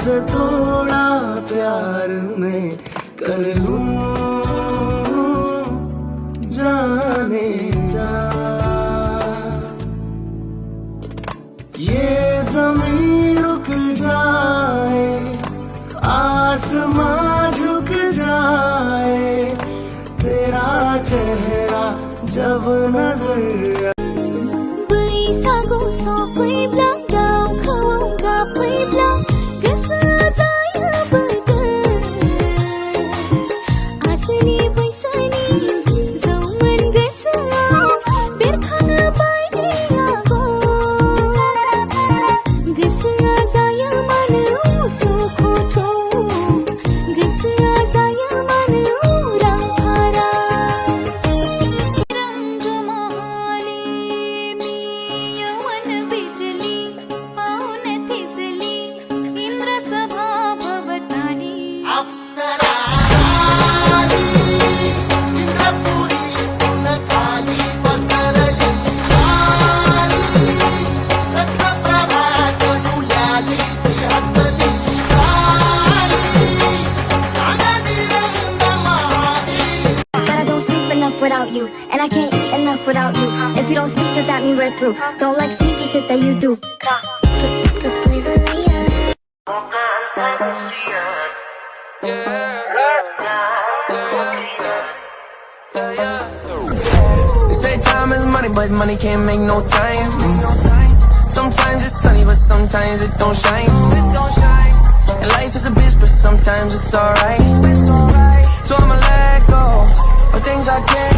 से थोड़ा प्यार मैं कर लूं, जाने जा। ये ज़मीन रुक जाए, आसमां झुक जाए, तेरा चेहरा जब नजर without you, and I can't eat enough without you. If you don't speak, does that mean we're through? Don't like sneaky shit that you do. They say time is money, but money can't make no time. Sometimes it's sunny, but sometimes it don't shine. And life is a bitch, but sometimes it's alright. So I'ma let go of things I can't